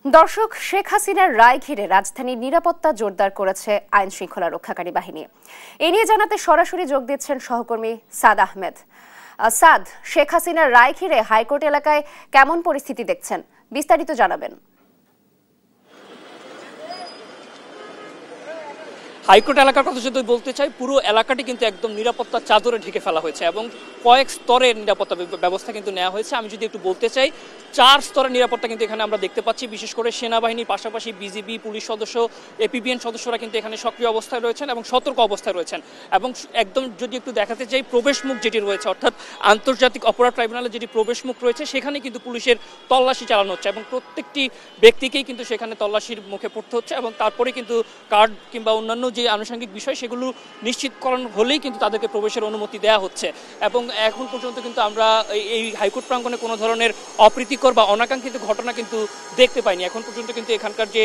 দর্শক, শেখ হাসিনার রায় ঘিরে রাজধানীর নিরাপত্তা জোরদার করেছে আইন শৃঙ্খলা রক্ষাকারী বাহিনী। এ নিয়ে জানাতে সরাসরি যোগ দিচ্ছেন সহকর্মী সাদ আহমেদ। সাদ, শেখ হাসিনার রায় ঘিরে হাইকোর্ট এলাকায় কেমন পরিস্থিতি দেখছেন, বিস্তারিত জানাবেন। হাইকোর্ট এলাকার কথা যদি বলতে চাই, পুরো এলাকাটি কিন্তু একদম নিরাপত্তার চাদরে ঢেকে ফেলা হয়েছে এবং কয়েক স্তরের নিরাপত্তা ব্যবস্থা কিন্তু নেওয়া হয়েছে। আমি যদি একটু বলতে চাই, 4 স্তরের নিরাপত্তা কিন্তু এখানে আমরা দেখতে পাচ্ছি। বিশেষ করে সেনাবাহিনীর পাশাপাশি বিজিবি, পুলিশ সদস্য, এপিবিএন সদস্যরা কিন্তু এখানে সক্রিয় অবস্থায় রয়েছেন এবং সতর্ক অবস্থায় রয়েছেন। এবং একদম যদি একটু দেখাতে চাই, প্রবেশমুখ যেটি রয়েছে, অর্থাৎ আন্তর্জাতিক অপরাধ ট্রাইব্যুনালের যেটি প্রবেশমুখ রয়েছে, সেখানে কিন্তু পুলিশের তল্লাশি চালানো হচ্ছে এবং প্রত্যেকটি ব্যক্তিকেই কিন্তু সেখানে তল্লাশির মুখে পড়তে হচ্ছে এবং তারপরে কিন্তু কার্ড কিংবা অন্যান্য যে আনুষঙ্গিক বিষয় সেগুলো নিশ্চিতকরণ হলেই কিন্তু তাদেরকে প্রবেশের অনুমতি দেওয়া হচ্ছে। এবং এখন পর্যন্ত কিন্তু আমরা এই হাইকোর্ট প্রাঙ্গণে কোনো ধরনের অপ্রীতিকর বা অনাকাঙ্ক্ষিত ঘটনা কিন্তু দেখতে পাইনি। এখন পর্যন্ত কিন্তু এখানকার যে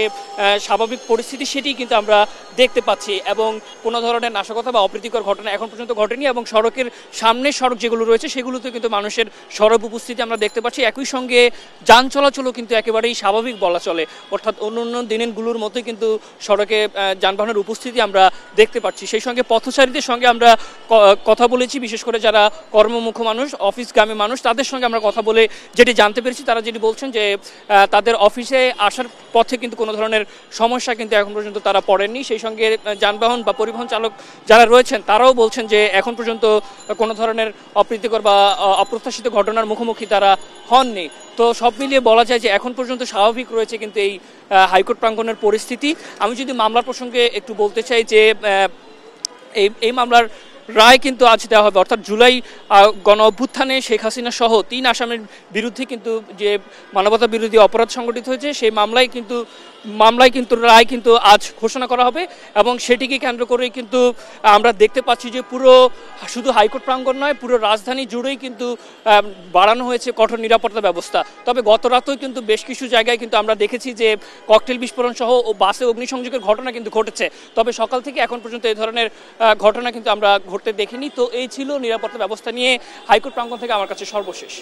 স্বাভাবিক পরিস্থিতি সেটি কিন্তু আমরা দেখতে পাচ্ছি এবং কোনো ধরনের নাশকতা বা অপ্রীতিকর ঘটনা এখন পর্যন্ত ঘটেনি। এবং সড়কের সামনের সড়ক যেগুলো রয়েছে সেগুলোতে কিন্তু মানুষের সরব উপস্থিতি আমরা দেখতে পাচ্ছি। একই সঙ্গে যান চলাচলও কিন্তু একেবারেই স্বাভাবিক বলা চলে, অর্থাৎ অন্য দিনগুলোর মতোই কিন্তু সড়কে যানবাহনের উপস্থিতি আমরা দেখতে পাচ্ছি। সেই সঙ্গে পথচারীদের সঙ্গে আমরা কথা বলেছি, বিশেষ করে যারা কর্মমুখ মানুষ, অফিসগামী মানুষ, তাদের সঙ্গে আমরা কথা বলে যেটি জানতে পেরেছি, তারা যেটি বলছেন যে তাদের অফিসে আসার পথে কিন্তু কোনো ধরনের সমস্যা কিন্তু এখন পর্যন্ত তারা পড়েননি। সেই সঙ্গে যানবাহন বা পরিবহন চালক যারা রয়েছেন তারাও বলছেন যে এখন পর্যন্ত কোনো ধরনের অপ্রীতিকর বা অপ্রত্যাশিত ঘটনার মুখোমুখি তারা হননি। তো সব মিলিয়ে বলা যায় যে এখন পর্যন্ত স্বাভাবিক রয়েছে কিন্তু এই হাইকোর্ট প্রাঙ্গণের পরিস্থিতি। আমি যদি মামলার প্রসঙ্গে একটু বলতে চাই যে এই মামলার রায় কিন্তু আজ দেওয়া হবে, অর্থাৎ জুলাই গণ অভ্যুত্থানে শেখ হাসিনা সহ 3 আসামির বিরুদ্ধে কিন্তু যে মানবতা বিরোধী অপরাধ সংগঠিত হয়েছে সেই মামলায় কিন্তু রায় কিন্তু আজ ঘোষণা করা হবে এবং সেটিকে কেন্দ্র করেই কিন্তু আমরা দেখতে পাচ্ছি যে পুরো শুধু হাইকোর্ট প্রাঙ্গণ নয়, পুরো রাজধানী জুড়েই কিন্তু বাড়ানো হয়েছে কঠোর নিরাপত্তা ব্যবস্থা। তবে গত রাতেও কিন্তু বেশ কিছু জায়গায় কিন্তু আমরা দেখেছি যে ককটেল বিস্ফোরণ সহ বাসে অগ্নিসংযোগের ঘটনা কিন্তু ঘটেছে। তবে সকাল থেকে এখন পর্যন্ত এই ধরনের ঘটনা কিন্তু আমরা ঘটতে দেখিনি। তো এই ছিল নিরাপত্তা ব্যবস্থা নিয়ে হাইকোর্ট প্রাঙ্গণ থেকে আমার কাছে সর্বশেষ।